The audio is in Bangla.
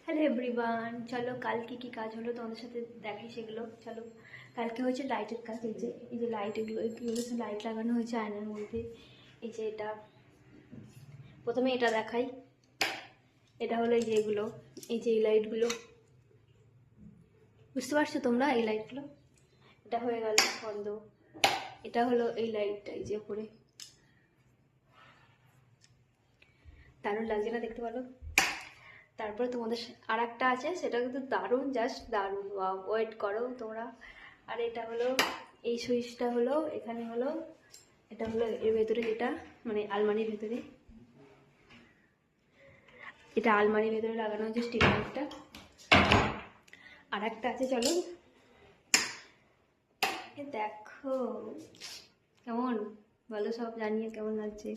হ্যালো এভরিওয়ান, চলো কালকে কি কাজ হলো তোমাদের সাথে দেখাই সেগুলো। চলো, কালকে হয়েছে লাইটের কাজ। এই যে লাইট, এগুলো লাইট লাগানো হয়েছে আয়নার মধ্যে। এই যে এটা, প্রথমে এটা দেখাই। এটা হলো এই যে এগুলো, এই যে এই লাইটগুলো, বুঝতে পারছো তোমরা? এই লাইটগুলো, এটা হয়ে গেল বন্ধ। এটা হলো এই লাইটটা, এই যে উপরে, দারুণ লাগছে না দেখতে পারো? তারপরে তোমাদের আর একটা আছে, সেটা কিন্তু দারুণ, জাস্ট দারুণ, ওয়েট করো তোমরা। আর এটা হলো এই সুইচটা, হলো এখানে হলো, এটা হলো এর ভেতরে, এটা মানে আলমারির ভেতরে, এটা আলমারির ভেতরে লাগানো হয়েছে স্টিল লাইটটা। আর একটা আছে, চলো দেখো কেমন, বলো সব জানিয়ে কেমন লাগছে।